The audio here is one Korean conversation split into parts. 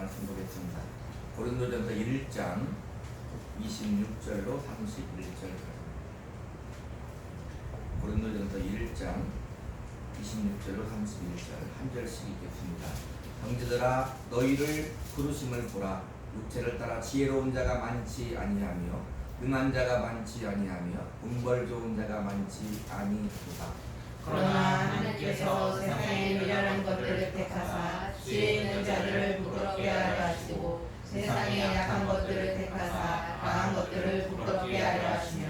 말씀 보겠습니다. 고린도전서 1장 26절로 31절. 고린도전서 1장 26절로 31절 한 절씩 읽겠습니다. 형제들아 너희를 부르심을 보라. 육체를 따라 지혜로운 자가 많지 아니하며 능한 자가 많지 아니하며 분벌 좋은 자가 많지 아니하도다. 그러나 하나님께서 세상의 미련한 것들을 택하사 지혜 있는 자들을 부끄럽게 하려 하시고 세상의 약한 것들을 택하사 강한 것들을 부끄럽게 하려 하시며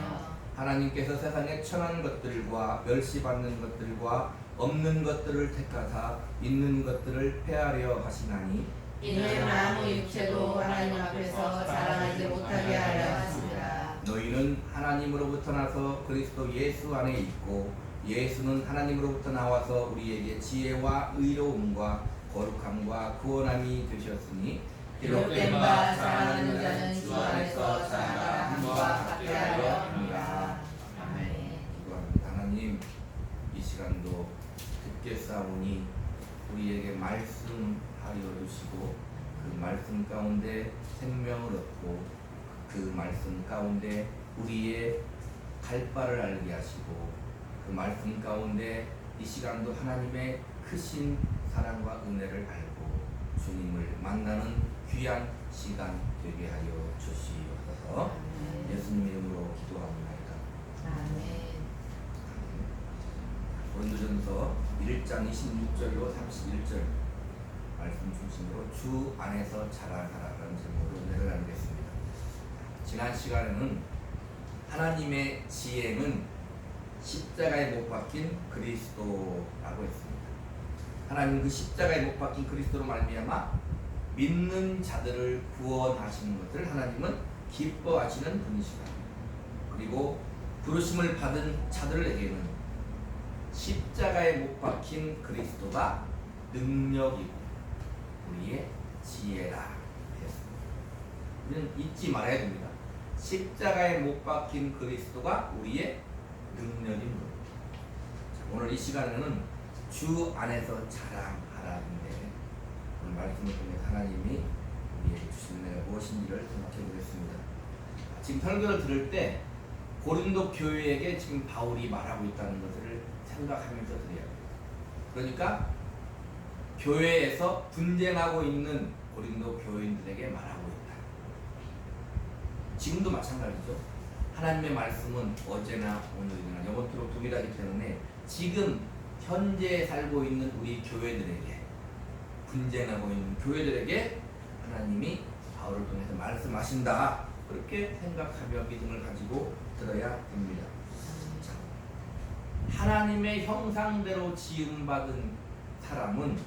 하나님께서 세상의 천한 것들과 멸시받는 것들과 없는 것들을 택하사 있는 것들을 폐하려 하시나니 이는 아무 육체도 하나님 앞에서 자랑하지 못하게 하려 하십니다. 너희는 하나님으로부터 나서 그리스도 예수 안에 있고 예수는 하나님으로부터 나와서 우리에게 지혜와 의로움과 거룩함과 구원함이 되셨으니 기록된 바 사랑하는 자는 주 안에서 자라가 함과 같게 하려 합니다. 아멘. 기도합니다. 하나님, 이 시간도 듣게 싸우니 우리에게 말씀하여 주시고 그 말씀 가운데 생명을 얻고 그 말씀 가운데 우리의 갈 바를 알게 하시고 그 말씀 가운데 이 시간도 하나님의 크신 사랑과 은혜를 알고 주님을 만나는 귀한 시간 되게 하여 주시옵소서. 예수님 이름으로 기도합니다. 아멘. 고린도전서 1장 26절로 31절 말씀 중심으로 주 안에서 자라라는 제목으로 은혜를 나누겠습니다. 지난 시간에는 하나님의 지혜는 십자가에 못 박힌 그리스도라고 했습니다. 하나님 그 십자가에 못 박힌 그리스도로 말미암아 믿는 자들을 구원하시는 것을 하나님은 기뻐하시는 분이시다. 그리고 부르심을 받은 자들에게는 십자가에 못 박힌 그리스도가 능력이고 우리의 지혜라 했습니다. 우리는 잊지 말아야 됩니다. 십자가에 못 박힌 그리스도가 우리의 능력인 것. 오늘 이 시간에는 주 안에서 자랑하라는데 오늘 말씀을 통해 하나님이 우리에게 주신 은혜가 무엇인지를 생각해 보겠습니다. 지금 설교를 들을 때 고린도 교회에게 지금 바울이 말하고 있다는 것을 생각하면서 드려야 돼요. 그러니까 교회에서 분쟁하고 있는 고린도 교인들에게 말하고 있다. 지금도 마찬가지죠. 하나님의 말씀은 어제나 오늘이나 영원토록 동일하기 때문에 지금 현재 살고 있는 우리 교회들에게 분쟁하고 있는 교회들에게 하나님이 바울을 통해서 말씀하신다. 그렇게 생각하며 믿음을 가지고 들어야 됩니다. 자, 하나님의 형상대로 지음받은 사람은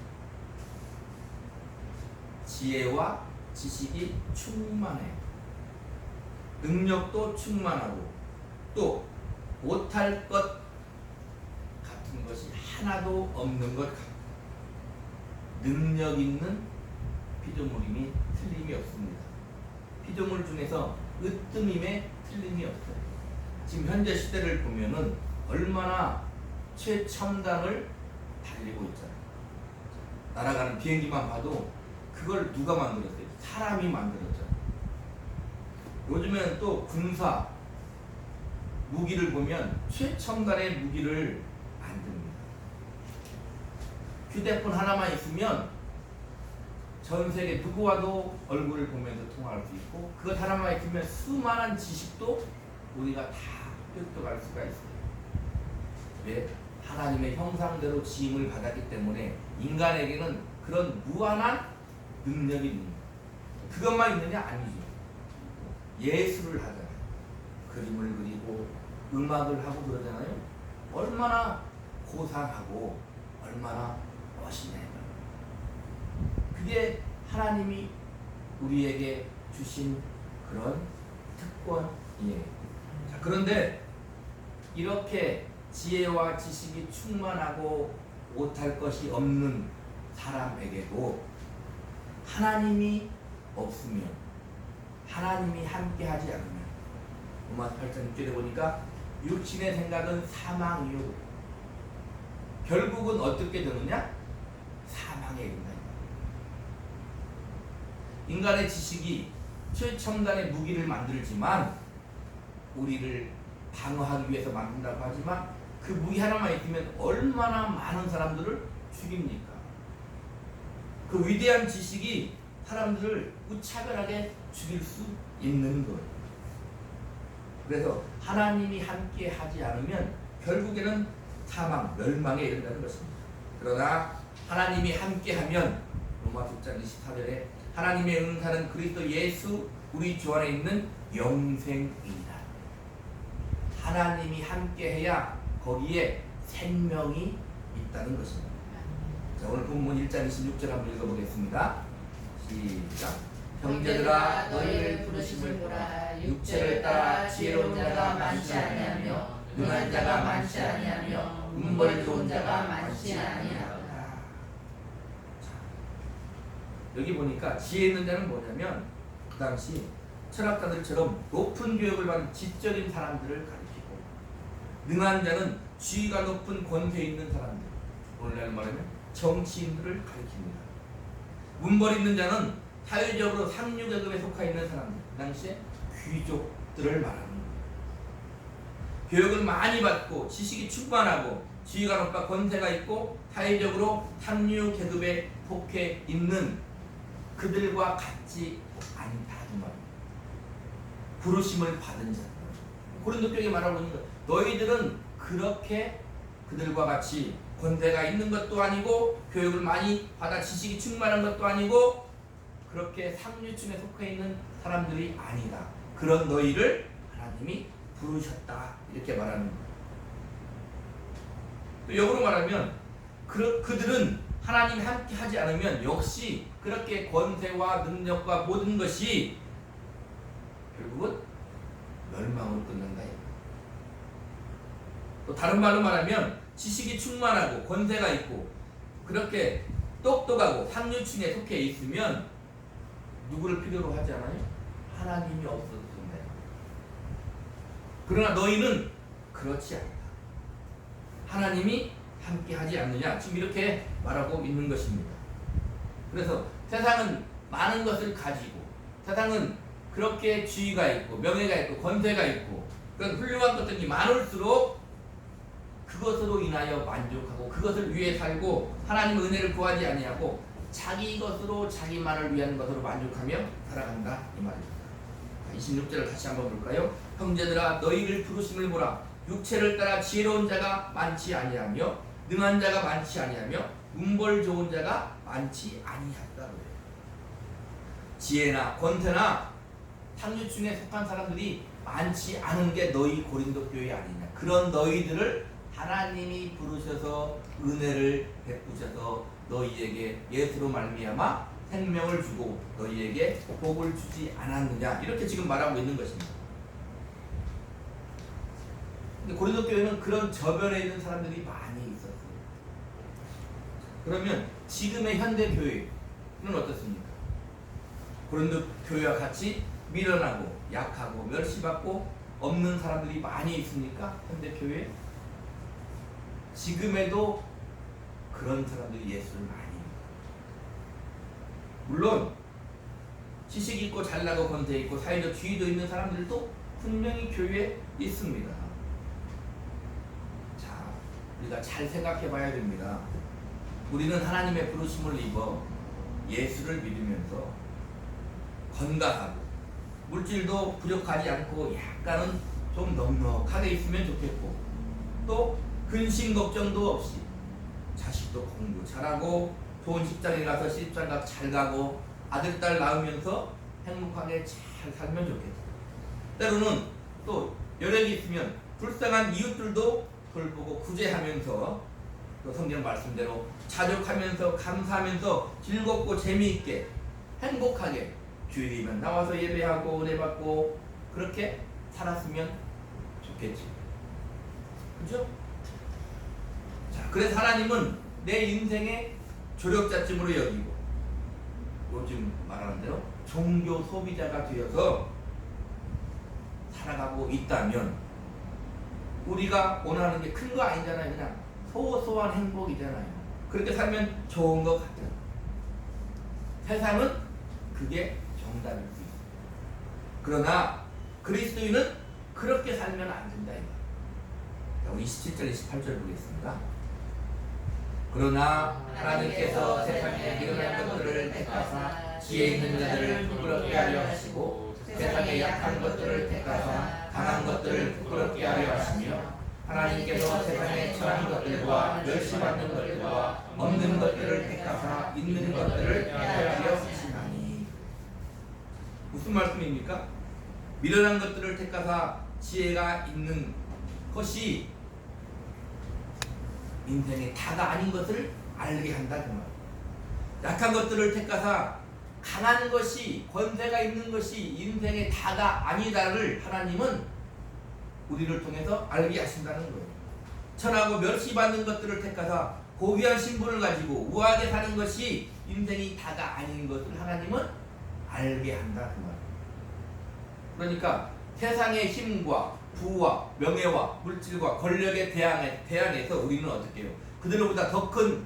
지혜와 지식이 충만해요. 능력도 충만하고 또 못할 것 같은 것이 하나도 없는 것 같고 능력 있는 피조물임이 틀림이 없습니다. 피조물 중에서 으뜸임에 틀림이 없어요. 지금 현재 시대를 보면은 얼마나 최첨단을 달리고 있잖아요. 날아가는 비행기만 봐도 그걸 누가 만들었어요? 사람이 만들었잖아요. 요즘에는 또 군사 무기를 보면 최첨단의 무기를 만듭니다. 휴대폰 하나만 있으면 전 세계 누구와도 얼굴을 보면서 통화할 수 있고 그것 하나만 있으면 수많은 지식도 우리가 다 획득할 수가 있어요. 왜? 하나님의 형상대로 지음을 받았기 때문에 인간에게는 그런 무한한 능력이 있는 거예요. 그것만 있느냐? 아니죠. 예술을 하잖아요. 그림을 그리고 음악을 하고 그러잖아요. 얼마나 고상하고 얼마나 멋있냐요. 그게 하나님이 우리에게 주신 그런 특권이에요. 자, 그런데 이렇게 지혜와 지식이 충만하고 못할 것이 없는 사람에게도 하나님이 없으면 하나님이 함께 하지 않으면 로마서 8장 6절에 보니까 육신의 생각은 사망이요 결국은 어떻게 되느냐? 사망에 이른다. 인간의 지식이 최첨단의 무기를 만들지만 우리를 방어하기 위해서 만든다고 하지만 그 무기 하나만 있으면 얼마나 많은 사람들을 죽입니까? 그 위대한 지식이 사람들을 무차별하게 죽일 수 있는 거예요. 그래서 하나님이 함께 하지 않으면 결국에는 사망, 멸망에 이른다는 것입니다. 그러나 하나님이 함께하면 로마서 6장 24절에 하나님의 은사는 그리스도 예수 우리 주 안에 있는 영생이다. 하나님이 함께해야 거기에 생명이 있다는 것입니다. 자, 오늘 본문 1장 26절 한번 읽어보겠습니다. 시작. 형제들아 너희를 부르심을 보라. 육체를 따라 지혜로운 자가 많지 아니하며 능한 자가 많지 아니하며 음벌 좋은 자가 많지 아니하다. 여기 보니까 지혜 있는 자는 뭐냐면 그 당시 철학자들처럼 높은 교육을 받은 지적인 사람들을 가리키고, 능한 자는 지위가 높은 권세 있는 사람들, 오늘날 말하면 정치인들을 가리킵니다. 문벌 있는 자는 사회적으로 상류계급에 속해 있는 사람들, 그 당시에 귀족들을 말하는 거예요. 교육을 많이 받고 지식이 충만하고 지위가 높아 권세가 있고 사회적으로 상류계급에 속해 있는 그들과 같지 않다는 말입니다. 부르심을 받은 자. 고린도 교회에 말하고 있는 것, 너희들은 그렇게 그들과 같이 권세가 있는 것도 아니고 교육을 많이 받아 지식이 충만한 것도 아니고 그렇게 상류층에 속해 있는 사람들이 아니다. 그런 너희를 하나님이 부르셨다. 이렇게 말하는 거예요. 또 역으로 말하면 그들은 하나님이 함께 하지 않으면 역시 그렇게 권세와 능력과 모든 것이 결국은 멸망으로 끝난다. 또 다른 말로 말하면 지식이 충만하고 권세가 있고 그렇게 똑똑하고 상류층에 속해 있으면 누구를 필요로 하지 않아요? 하나님이 없어졌네. 그러나 너희는 그렇지 않다. 하나님이 함께 하지 않느냐, 지금 이렇게 말하고 있는 것입니다. 그래서 세상은 많은 것을 가지고 세상은 그렇게 지위가 있고 명예가 있고 권세가 있고 그런 훌륭한 것들이 많을수록 그것으로 인하여 만족하고 그것을 위해 살고 하나님의 은혜를 구하지 아니하고 자기 것으로 자기만을 위한 것으로 만족하며 살아간다 이 말입니다. 26절을 다시 한번 볼까요? 형제들아 너희를 부르심을 보라. 육체를 따라 지혜로운 자가 많지 아니하며 능한 자가 많지 아니하며 음벌 좋은 자가 많지 아니하다. 지혜나 권세나 상류층에 속한 사람들이 많지 않은 게 너희 고린도 교회 아니냐. 그런 너희들을 하나님이 부르셔서 은혜를 베푸셔서 너희에게 예수로 말미암아 생명을 주고 너희에게 복을 주지 않았느냐. 이렇게 지금 말하고 있는 것입니다. 근데 고린도 교회는 그런 저변에 있는 사람들이 많이 있었어요. 그러면 지금의 현대 교회는 어떻습니까? 고린도 교회와 같이 밀어나고 약하고 멸시받고 없는 사람들이 많이 있습니까? 현대 교회에? 지금에도 그런 사람들이 예수를 많이 믿어요. 물론 지식 있고 잘나고 권세 있고 사회적 지위도 있는 사람들도 분명히 교회에 있습니다. 자, 우리가 잘 생각해 봐야 됩니다. 우리는 하나님의 부르심을 입어 예수를 믿으면서 건강하고 물질도 부족하지 않고 약간은 좀 넉넉하게 있으면 좋겠고 또 근심 걱정도 없이 자식도 공부 잘하고 좋은 직장에 가서 시집장가 잘 가고 아들 딸 낳으면서 행복하게 잘 살면 좋겠다. 때로는 또 여력이 있으면 불쌍한 이웃들도 돌보고 구제하면서 또 성경 말씀대로 자족하면서 감사하면서 즐겁고 재미있게 행복하게 주일이면 나와서 예배하고 은혜 받고 그렇게 살았으면 좋겠지. 그죠? 자, 그래서 하나님은 내 인생의 조력자쯤으로 여기고 요즘 말하는 대로 종교 소비자가 되어서 살아가고 있다면 우리가 원하는 게 큰 거 아니잖아요. 그냥 소소한 행복이잖아요. 그렇게 살면 좋은 것 같아요. 세상은 그게 정답일 수 있습니다. 그러나 그리스도인은 그렇게 살면 안 된다 이 말. 자, 우리 27절 28절 보겠습니다. 그러나 하나님께서 세상에 미련한 것들을 택하사 지혜 있는 자들을 부끄럽게 하려 하시고 세상에 약한 것들을 택하사 강한 것들을 부끄럽게 하려 하시며 하나님께서 세상에 처한 것들과 멸시받는 것들과 없는 것들을 택하사 있는 것들을 폐하려 하시나니. 무슨 말씀입니까? 미련한 것들을 택하사 지혜가 있는 것이 인생의 다가 아닌 것을 알게 한다 그 말. 약한 것들을 택하사 강한 것이 권세가 있는 것이 인생의 다가 아니다를 하나님은 우리를 통해서 알게 하신다는 거예요. 천하고 멸시받는 것들을 택하사 고귀한 신분을 가지고 우아하게 사는 것이 인생이 다가 아닌 것을 하나님은 알게 한다 그 말. 그러니까 세상의 힘과 부와 명예와 물질과 권력에 대항해서 우리는 어떻게 해요? 그들보다 더 큰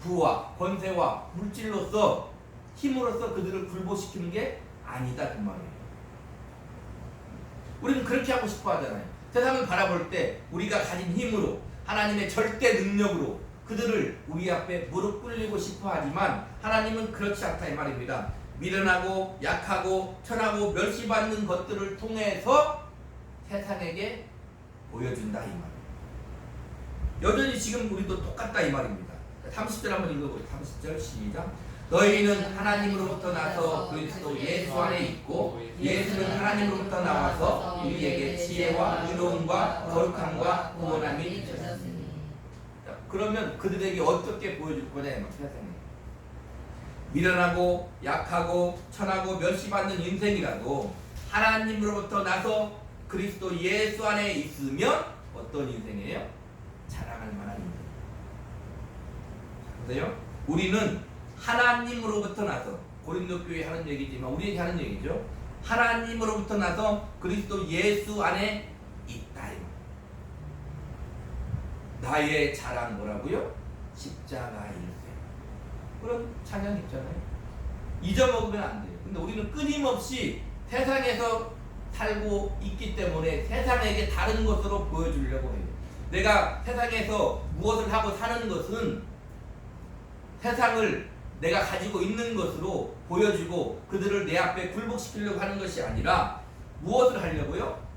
부와 권세와 물질로서 힘으로써 그들을 굴복시키는 게 아니다 그 말이에요. 우리는 그렇게 하고 싶어 하잖아요. 세상을 바라볼 때 우리가 가진 힘으로 하나님의 절대 능력으로 그들을 우리 앞에 무릎 꿇리고 싶어 하지만 하나님은 그렇지 않다 이 말입니다. 미련하고 약하고 천하고 멸시받는 것들을 통해서 세상에게 보여준다 이 말이에요. 여전히 지금 우리도 똑같다 이 말입니다. 30절 한번 읽어보세요. 30절 시작. 너희는 하나님으로부터 나서 그리스도 예수 안에 있고 예수는 하나님으로부터 나와서 우리에게 지혜와 의로움과 거룩함과 구원함이 되셨으니. 그러면 그들에게 어떻게 보여줄 거냐 이 말. 세상에 미련하고 약하고 천하고 멸시받는 인생이라도 하나님으로부터 나서 그리스도 예수 안에 있으면 어떤 인생이에요? 자랑할 만한 인생. 보세요. 우리는 하나님으로부터 나서 고린도 교회 하는 얘기지만 우리에게 하는 얘기죠. 하나님으로부터 나서 그리스도 예수 안에 있다. 나의 자랑 뭐라고요? 십자가일세. 그런 찬양 있잖아요. 잊어먹으면 안 돼요. 근데 우리는 끊임없이 세상에서 살고 있기 때문에 세상에게 다른 것으로 보여주려고 해요. 내가 세상에서 무엇을 하고 사는 것은 세상을 내가 가지고 있는 것으로 보여주고 그들을 내 앞에 굴복시키려고 하는 것이 아니라 무엇을 하려고요?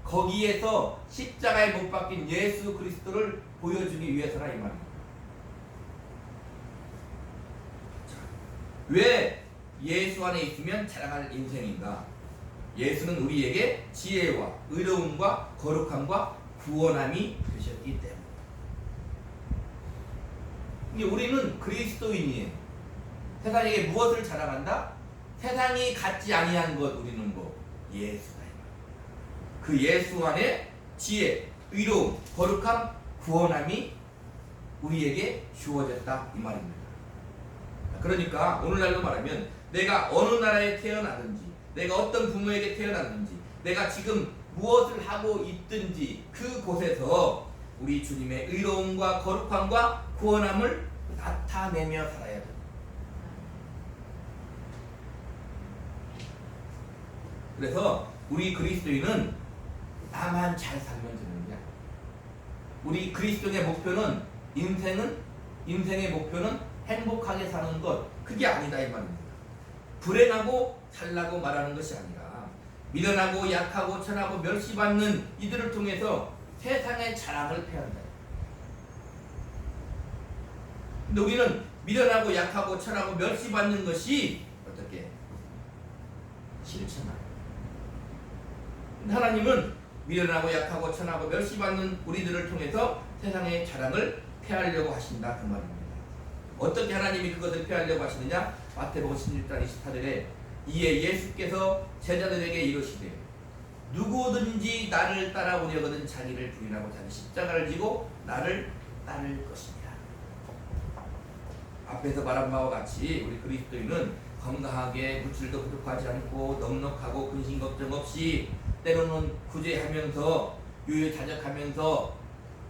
거기에서 십자가에 못 박힌 예수 그리스도를 보여주기 위해서라 이 말입니다. 왜 예수 안에 있으면 자랑할 인생인가? 예수는 우리에게 지혜와 의로움과 거룩함과 구원함이 되셨기 때문에. 근데 우리는 그리스도인이에요. 세상에게 무엇을 자랑한다? 세상이 갖지 아니한 것 우리는 뭐? 예수다. 그 예수 안에 지혜, 의로움, 거룩함, 구원함이 우리에게 주어졌다 이 말입니다. 그러니까 오늘날로 말하면 내가 어느 나라에 태어나든지 내가 어떤 부모에게 태어났는지 내가 지금 무엇을 하고 있든지 그곳에서 우리 주님의 의로움과 거룩함과 구원함을 나타내며 살아야 됩니다. 그래서 우리 그리스도인은 나만 잘 살면 되는 거야. 우리 그리스도인의 목표는 인생의 목표는 행복하게 사는 것 그게 아니다 이 말입니다. 불행하고 살라고 말하는 것이 아니라 미련하고 약하고 천하고 멸시받는 이들을 통해서 세상의 자랑을 폐한다. 근데 우리는 미련하고 약하고 천하고 멸시받는 것이 어떻게 싫잖아요. 하나님은 미련하고 약하고 천하고 멸시받는 우리들을 통해서 세상의 자랑을 폐하려고 하신다 그 말입니다. 어떻게 하나님이 그것을 폐하려고 하시느냐? 마태복음 16장 28절에 이에 예수께서 제자들에게 이르시되 누구든지 나를 따라오려거든 자기를 부인하고 자기 십자가를 지고 나를 따를 것이니라. 앞에서 말한 바와 같이 우리 그리스도인은 건강하게 물질도 부족하지 않고 넉넉하고 근심 걱정 없이 때로는 구제하면서 유유자적하면서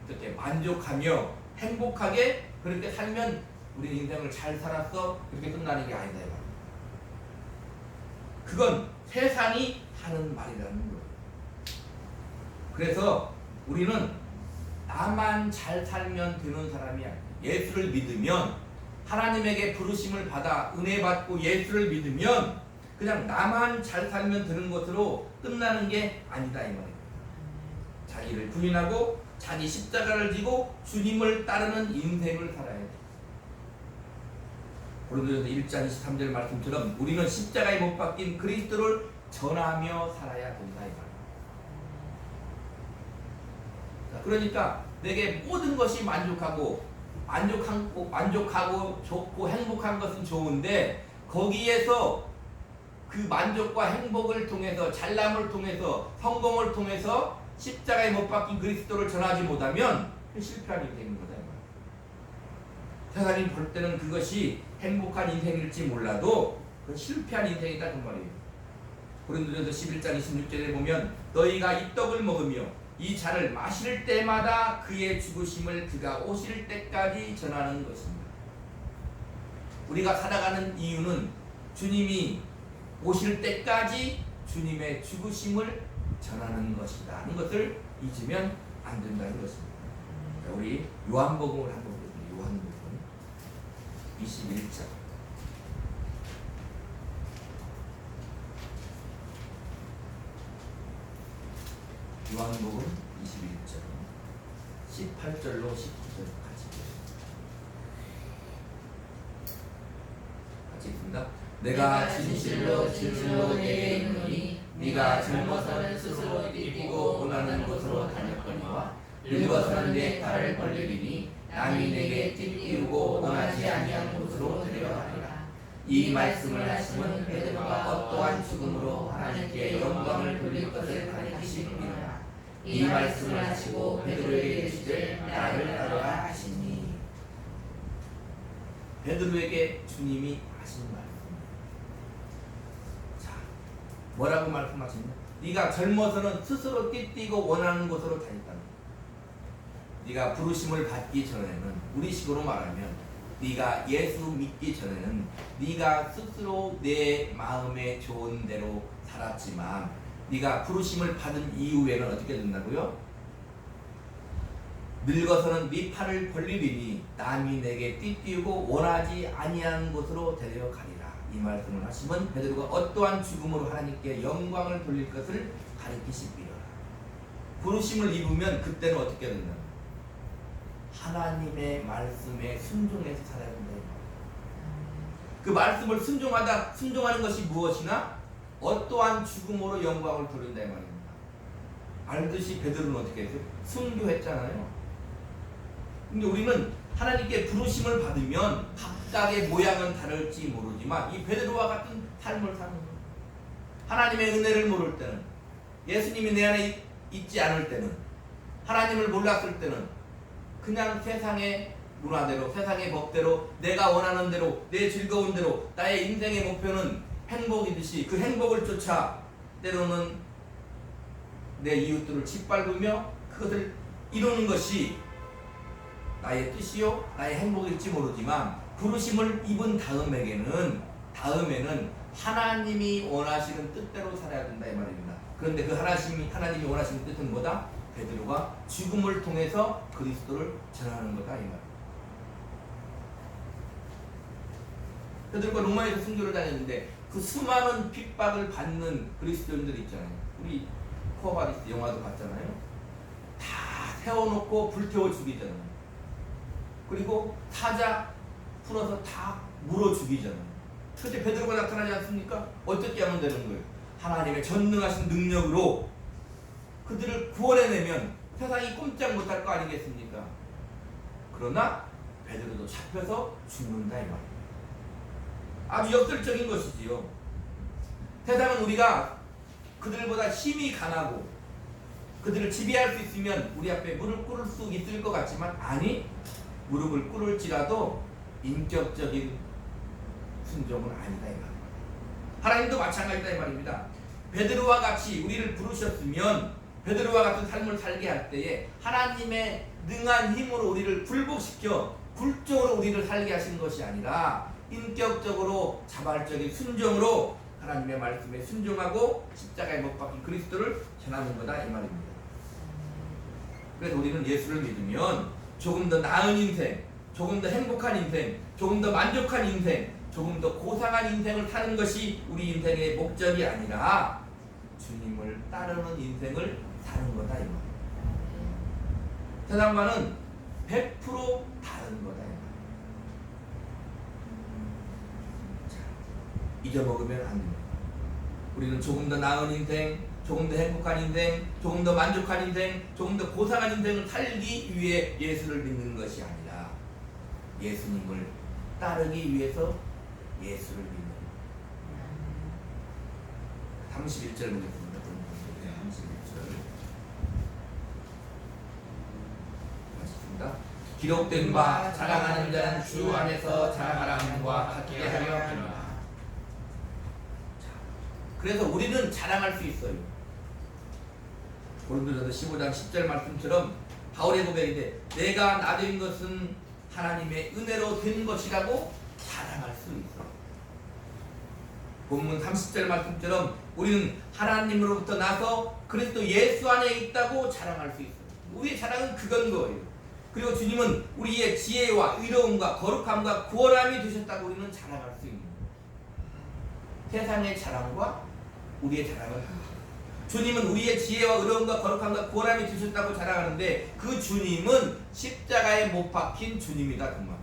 이렇게 만족하며 행복하게 그렇게 살면 우리 인생을 잘 살았어 그렇게 끝나는 게 아니다. 그건 세상이 하는 말이라는 거예요. 그래서 우리는 나만 잘 살면 되는 사람이 아니에요. 예수를 믿으면, 하나님에게 부르심을 받아 은혜 받고 예수를 믿으면 그냥 나만 잘 살면 되는 것으로 끝나는 게 아니다 이 말이에요. 자기를 부인하고 자기 십자가를 지고 주님을 따르는 인생을 살아야 돼. 고린도전서 1장 23절 말씀처럼 우리는 십자가에 못 박힌 그리스도를 전하며 살아야 된다 이 말이에요. 그러니까 내게 모든 것이 만족하고 좋고 행복한 것은 좋은데, 거기에서 그 만족과 행복을 통해서, 잘남을 통해서, 성공을 통해서 십자가에 못 박힌 그리스도를 전하지 못하면 실패한 인생인 거다. 세상이 볼 때는 그것이 행복한 인생일지 몰라도 그건 실패한 인생이다 그 말이에요. 고린도전서 11장 26절에 보면 너희가 이 떡을 먹으며 이 잔을 마실 때마다 그의 죽으심을 그가 오실 때까지 전하는 것입니다. 우리가 살아가는 이유는 주님이 오실 때까지 주님의 죽으심을 전하는 것이다 하는 것을 잊으면 안 된다는 것입니다. 자, 우리 요한복음을 한번 보겠습니다. 요한복음 21장. 요한복음 21장 18절로 19절까지 같이 읽습니다. 내가 진실로 내게 이르노니 네가 젊어서는 스스로 이기고 원하는 곳으로 다녔거니와 늙어서는 내 팔을 벌리리니 남이 내게 띠우고 원하지 아니한 곳으로 데려가리라. 이 말씀을 하시면 베드로가 어떠한 죽음으로 하나님께 영광을 돌릴 것을 가리키시니라. 이 말씀을 하시고 베드로에게 이르시되 나를 따르라 하시니. 베드로에게 주님이 하신 말씀. 자, 뭐라고 말씀하시냐? 네가 젊어서는 스스로 띠뛰고 원하는 곳으로 다녔다. 네가 부르심을 받기 전에는, 우리식으로 말하면 네가 예수 믿기 전에는 네가 스스로 내 마음에 좋은 대로 살았지만, 네가 부르심을 받은 이후에는 어떻게 된다고요? 늙어서는 네 팔을 벌리리니 남이 내게 띠띠우고 원하지 아니한 곳으로 데려가리라. 이 말씀을 하시면 베드로가 어떠한 죽음으로 하나님께 영광을 돌릴 것을 가리키시리라. 부르심을 입으면 그때는 어떻게 된다? 하나님의 말씀에 순종해서 살아야 된다. 그 말씀을 순종하는 것이 무엇이나 어떠한 죽음으로 영광을 돌린다 이 말입니다. 알듯이 베드로는 어떻게 했어요? 순교했잖아요. 근데 우리는 하나님께 부르심을 받으면 각각의 모양은 다를지 모르지만 이 베드로와 같은 삶을 사는 거예요. 하나님의 은혜를 모를 때는, 예수님이 내 안에 있지 않을 때는, 하나님을 몰랐을 때는 그냥 세상의 문화대로, 세상의 법대로, 내가 원하는 대로, 내 즐거운 대로, 나의 인생의 목표는 행복이듯이 그 행복을 쫓아 때로는 내 이웃들을 짓밟으며 그것을 이루는 것이 나의 뜻이요 나의 행복일지 모르지만, 부르심을 입은 다음에는 하나님이 원하시는 뜻대로 살아야 된다 이 말입니다. 그런데 그 하나님이 원하시는 뜻은 뭐다? 베드로가 죽음을 통해서 그리스도를 전하는 거다 이 말입니다. 베드로가 로마에서 순교를 다녔는데 그 수많은 핍박을 받는 그리스도인들 있잖아요. 우리 코어바리스 영화도 봤잖아요. 다 세워놓고 불태워 죽이잖아요. 그리고 사자 풀어서 다 물어 죽이잖아요. 그때 베드로가 나타나지 않습니까? 어떻게 하면 되는 거예요? 하나님의 전능하신 능력으로 그들을 구원해내면 세상이 꼼짝 못할 거 아니겠습니까? 그러나 베드로도 잡혀서 죽는다 이 말이에요. 아주 역설적인 것이지요. 세상은 우리가 그들보다 힘이 강하고 그들을 지배할 수 있으면 우리 앞에 무릎 꿇을 수 있을 것 같지만, 아니, 무릎을 꿇을지라도 인격적인 순종은 아니다 이 말입니다. 하나님도 마찬가지다 이 말입니다. 베드로와 같이 우리를 부르셨으면 베드로와 같은 삶을 살게 할 때에 하나님의 능한 힘으로 우리를 굴복시켜 굴종으로 우리를 살게 하신 것이 아니라 인격적으로 자발적인 순종으로 하나님의 말씀에 순종하고 십자가에 못 박힌 그리스도를 전하는 거다 이 말입니다. 그래서 우리는 예수를 믿으면 조금 더 나은 인생, 조금 더 행복한 인생, 조금 더 만족한 인생, 조금 더 고상한 인생을 사는 것이 우리 인생의 목적이 아니라 주님을 따르는 인생을 사는 거다 이 말입니다. 세상과는 100% 다른 거다 이 말입니다. 자, 잊어먹으면 안 됩니다. 우리는 조금 더 나은 인생, 조금 더 행복한 인생, 조금 더 만족한 인생, 조금 더 고상한 인생을 살기 위해 예수를 믿는 것이 아니라 예수님을 따르기 위해서 예수를 믿는 31절 보겠습니다. 31절 맞습니다. 기록된 바 자랑하는 자는 주 안에서 자랑하라 함과 같게 하려 합니다. 그래서 우리는 자랑할 수 있어요. 고린도전서 15장 10절 말씀처럼 바울의 고백인데 내가 나된 것은 하나님의 은혜로 된 것이라고 자랑할 수 있어요. 본문 30절 말씀처럼 우리는 하나님으로부터 나서 그리스도 예수 안에 있다고 자랑할 수 있어요. 우리의 자랑은 그건 거예요. 그리고 주님은 우리의 지혜와 의로움과 거룩함과 구원함이 되셨다고 우리는 자랑할 수 있는 거예요. 세상의 자랑과 우리의 자랑은 주님은 우리의 지혜와 의로움과 거룩함과 구원함이 되셨다고 자랑하는데 그 주님은 십자가에 못 박힌 주님이다 그 말.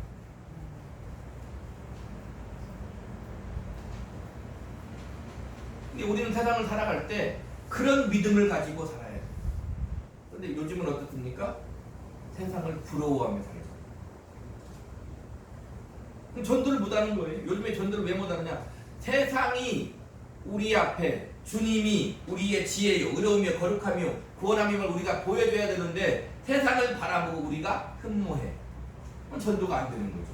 근데 우리는 세상을 살아갈 때 그런 믿음을 가지고 살아야 돼. 그런데 요즘은 어떻습니까? 세상을 부러워하며 살죠. 전도를 못하는 거예요. 요즘에 전도를 왜 못하느냐? 세상이 우리 앞에 주님이 우리의 지혜요, 의로우며 거룩하며 구원함임을 우리가 보여줘야 되는데 세상을 바라보고 우리가 흠모해. 그럼 전도가 안 되는 거죠.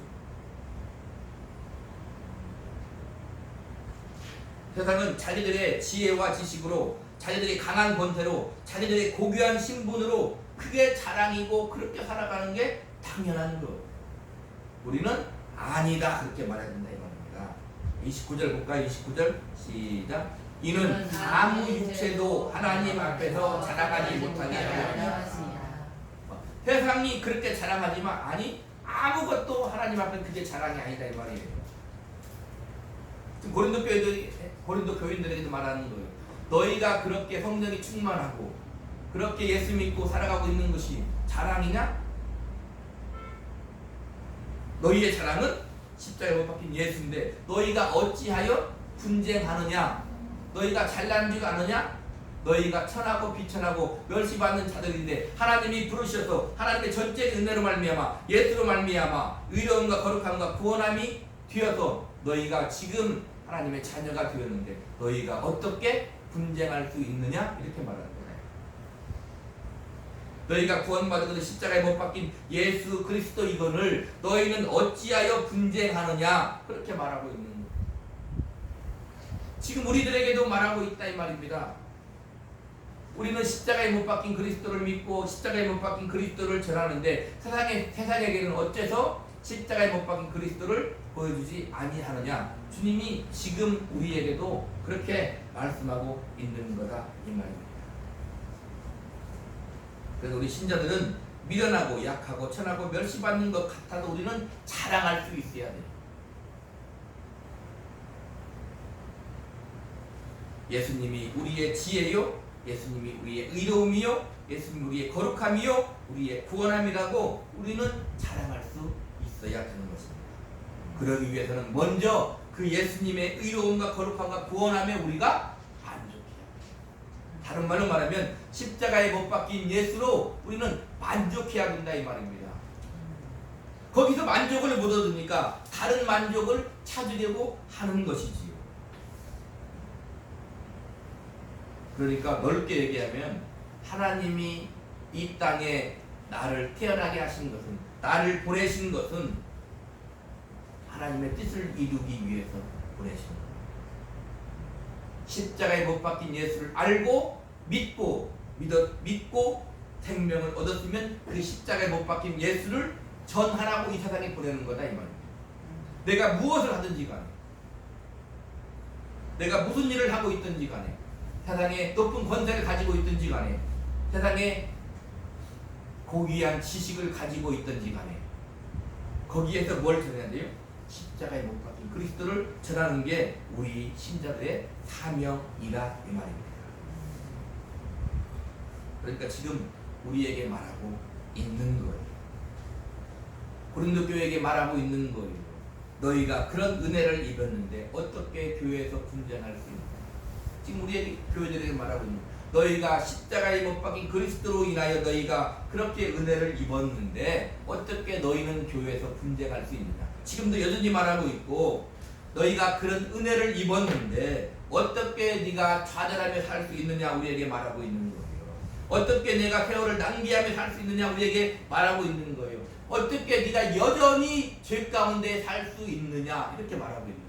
세상은 자기들의 지혜와 지식으로, 자기들의 강한 권세로, 자기들의 고귀한 신분으로 그게 자랑이고 그렇게 살아가는 게 당연한 거. 우리는 아니다 그렇게 말해야 된다 이 말입니다. 29절 볼까요? 29절 시작. 이는 아무 육체도 하나님 앞에서 자랑하지 못하게 하려 합니다. 세상이 그렇게 자랑하지만 아니 아무것도 하나님 앞에 그게 자랑이 아니다 이 말이에요. 지금 고린도 교인들에게도 말하는 거예요. 너희가 그렇게 성령이 충만하고 그렇게 예수 믿고 살아가고 있는 것이 자랑이냐? 너희의 자랑은 십자가에 못 박힌 예수인데 너희가 어찌하여 분쟁하느냐? 너희가 잘난 줄 아느냐? 너희가 천하고 비천하고 멸시받는 자들인데 하나님이 부르셔서 하나님의 전적 은혜로 말미암아 예수로 말미암아 의로움과 거룩함과 구원함이 되어서 너희가 지금 하나님의 자녀가 되었는데 너희가 어떻게 분쟁할 수 있느냐? 이렇게 말하는 거예요. 너희가 구원받은 것은 십자가에 못 박힌 예수 그리스도 이거를 너희는 어찌하여 분쟁하느냐? 그렇게 말하고 있는 거예요. 지금 우리들에게도 말하고 있다 이 말입니다. 우리는 십자가에 못 박힌 그리스도를 믿고 십자가에 못 박힌 그리스도를 전하는데 세상에게는 어째서 십자가에 못 박힌 그리스도를 보여주지 아니하느냐? 주님이 지금 우리에게도 그렇게 말씀하고 있는 거다 이 말입니다. 그래서 우리 신자들은 미련하고 약하고 천하고 멸시받는 것 같아도 우리는 자랑할 수 있어야 돼요. 예수님이 우리의 지혜요, 예수님이 우리의 의로움이요, 예수님이 우리의 거룩함이요, 우리의 구원함이라고 우리는 자랑할 수 있어야 되는 것입니다. 그러기 위해서는 먼저 그 예수님의 의로움과 거룩함과 구원함에 우리가 만족해야 합니다. 다른 말로 말하면 십자가에 못 박힌 예수로 우리는 만족해야 된다 이 말입니다. 거기서 만족을 못 얻으니까 다른 만족을 찾으려고 하는 것이지요. 그러니까 넓게 얘기하면 하나님이 이 땅에 나를 태어나게 하신 것은, 나를 보내신 것은 하나님의 뜻을 이루기 위해서 보내신 겁니다. 십자가에 못 박힌 예수를 알고 믿고 생명을 얻었으면 그 십자가에 못 박힌 예수를 전하라고 이 세상에 보내는 거다 이 말입니다. 내가 무엇을 하든지 간에 내가 무슨 일을 하고 있든지 간에, 세상에 높은 권세를 가지고 있든지 간에, 세상에 고귀한 지식을 가지고 있든지 간에, 거기에서 뭘 전해야 돼요? 십자가에 못 박힌 그리스도를 전하는 게 우리 신자들의 사명이라 이 말입니다. 그러니까 지금 우리에게 말하고 있는 거예요. 고린도 교회에게 말하고 있는 거예요. 너희가 그런 은혜를 입었는데 어떻게 교회에서 분쟁할 수 있냐. 지금 우리 교회들에게 말하고 있는 거예요. 너희가 십자가에 못 박힌 그리스도로 인하여 너희가 그렇게 은혜를 입었는데 어떻게 너희는 교회에서 분쟁할 수 있느냐. 지금도 여전히 말하고 있고, 너희가 그런 은혜를 입었는데 어떻게 네가 좌절하며 살 수 있느냐 우리에게 말하고 있는 거예요. 어떻게 내가 세월을 낭비하며 살 수 있느냐 우리에게 말하고 있는 거예요. 어떻게 네가 여전히 죄 가운데 살 수 있느냐 이렇게 말하고 있는 거예요.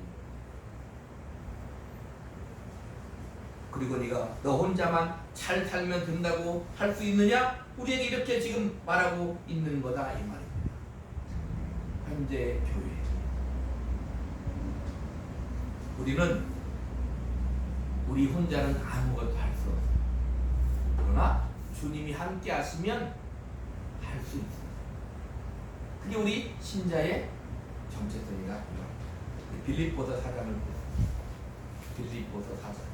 그리고 네가 너 혼자만 잘 살면 된다고 할 수 있느냐 우리에게 이렇게 지금 말하고 있는 거다 이 말입니다. 현재 교회 우리 혼자는 아무것도 할 수 없어요. 그러나 주님이 함께 하시면 할 수 있어요. 그게 우리 신자의 정체성이다. 빌립보서 4장을 보세요. 빌립보서 4장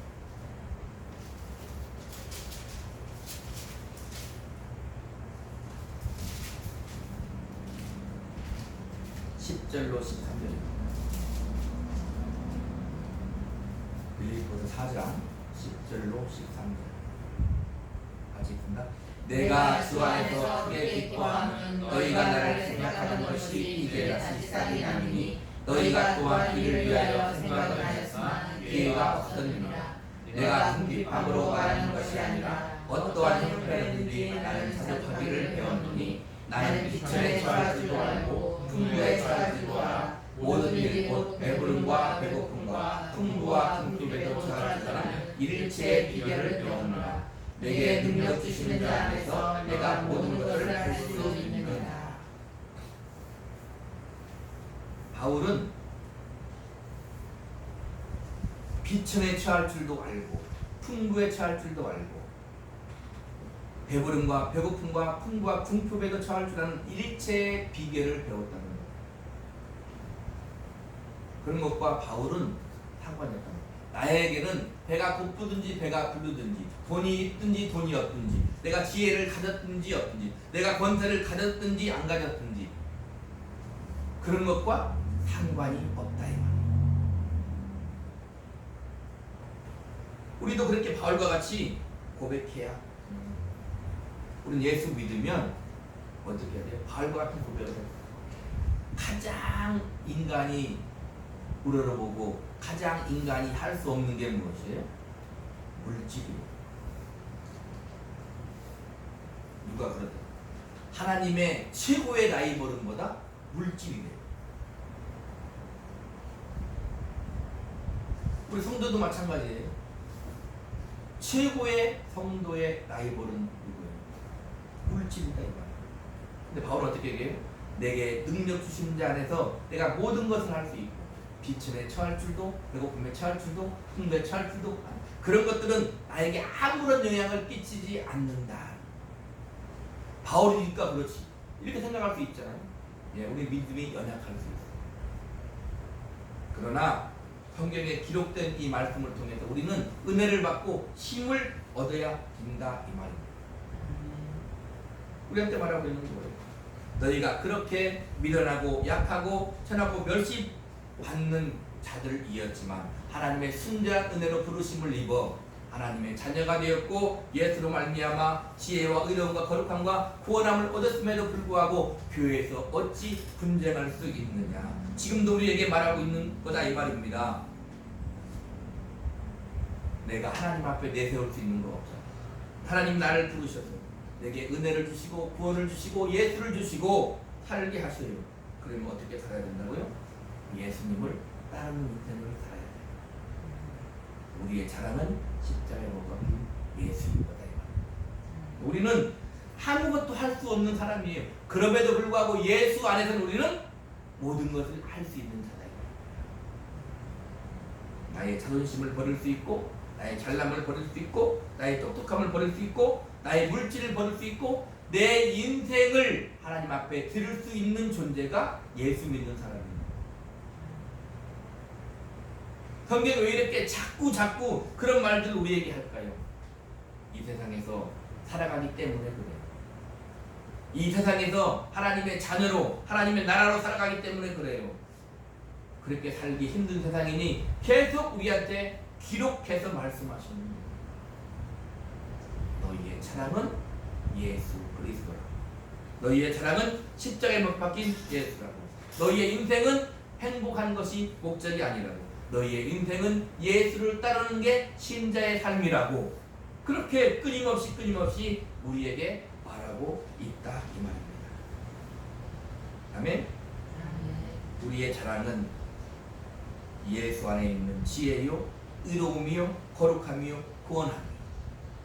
10절로 13절입니다. 빌립보서 4장 10절로 13절 같이 읽습니다. 내가 주 안에서 크게 기뻐하는 너희가 나를 생각하는 것이 이제 다시 싹이 나니 너희가 또한 이를 위하여 생각을 하였으나 기회가 없었느니라. 내가 궁핍함으로 말하는 것이 아니라 어떠한 형편이든지 나는 자족하기를 배웠노니 나는 비천에 처할 줄도 알고 풍부에 처할 줄도 알아. 모든 일 곧 배부름과 배고픔과 풍부와 궁핍에도 처할 줄 아는 일체의 비결을 배웠노라. 내게 능력 주시는 자 안에서 내가 모든 것을 할 수 있느니라. 바울은 비천에 처할 줄도 알고 풍부에 처할 줄도 알고 배부름과 배고픔과 풍부와 궁핍에도 처할 줄 아는 일체의 비결을 배웠다는 거예요. 그런 것과 바울은 상관이 없다는 거예요. 나에게는 배가 고프든지 배가 부르든지 돈이 있든지 돈이 없든지 내가 지혜를 가졌든지 없든지 내가 권세를 가졌든지 안 가졌든지 그런 것과 상관이 없다 이 말이에요. 우리도 그렇게 바울과 같이 고백해야 우리는 예수 믿으면 어떻게 해야 돼요? 바울과 같은 고백을 해요. 가장 인간이 우러러보고 가장 인간이 할 수 없는 게 무엇이에요? 물질이에요. 누가 그러다 하나님의 최고의 라이벌은보다 물질이래요. 우리 성도도 마찬가지예요. 최고의 성도의 라이벌은 누구예요? 물질이다 이 말이에요. 근데 바울은 어떻게 얘기해요? 내게 능력 주신 자 안에서 내가 모든 것을 할 수 있고 비천에 처할 줄도 배고픔에 처할 줄도 풍부에 처할 줄도 그런 것들은 나에게 아무런 영향을 끼치지 않는다. 바울이니까 그렇지 이렇게 생각할 수 있잖아요. 예, 우리 믿음이 연약할 수 있어요. 그러나 성경에 기록된 이 말씀을 통해서 우리는 은혜를 받고 힘을 얻어야 된다 이 말입니다. 우리한테 말하고 있는 거예요. 너희가 그렇게 미련하고 약하고 천하고 멸시받는 자들이었지만 하나님의 순전한 은혜로 부르심을 입어 하나님의 자녀가 되었고 예수로 말미암아 지혜와 의로움과 거룩함과 구원함을 얻었음에도 불구하고 교회에서 어찌 분쟁할 수 있느냐. 지금도 우리에게 말하고 있는 거다 이 말입니다. 내가 하나님 앞에 내세울 수 있는 거 없잖아. 하나님 나를 부르셔서 내게 은혜를 주시고 구원을 주시고 예수를 주시고 살게 하셔요. 그러면 어떻게 살아야 된다고요? 예수님을 따르는 인생을 살아야 돼요. 우리의 자랑은 십자가에 못 박힌 예수인 거다 이 말이에요. 우리는 아무것도 할 수 없는 사람이에요. 그럼에도 불구하고 예수 안에서는 우리는 모든 것을 할 수 있는 자다. 나의 자존심을 버릴 수 있고, 나의 잘남을 버릴 수 있고, 나의 똑똑함을 버릴 수 있고, 나의 물질을 버릴 수 있고, 내 인생을 하나님 앞에 드릴 수 있는 존재가 예수 믿는 사람입니다. 성경이 왜 이렇게 자꾸 그런 말들을 우리에게 할까요? 이 세상에서 살아가기 때문에 그래요. 이 세상에서 하나님의 자녀로, 하나님의 나라로 살아가기 때문에 그래요. 그렇게 살기 힘든 세상이니 계속 우리한테 기록해서 말씀하십니다. 너희의 자랑은 예수 그리스도라고. 너희의 자랑은 십자가에 못 박힌 예수라고. 너희의 인생은 행복한 것이 목적이 아니라고. 너희의 인생은 예수를 따르는 게 신자의 삶이라고. 그렇게 끊임없이 우리에게 말하고 있다 이 말입니다. 아멘. 우리의 자랑은 예수 안에 있는 지혜요, 의로움이요, 거룩함이요, 구원함이요.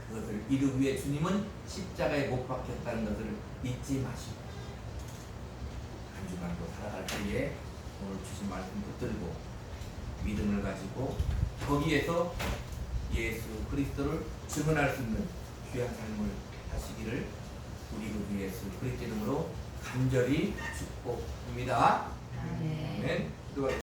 그것을 이루기 위해 주님은 십자가에 못 박혔다는 것을 잊지 마시고 한 주간도 살아갈 때에 오늘 주신 말씀 붙들고 믿음을 가지고 거기에서 예수 그리스도를 증언할 수 있는 귀한 삶을 하시기를 우리 그 예수 그리스도 이름으로 간절히 축복합니다. 아멘. 아멘.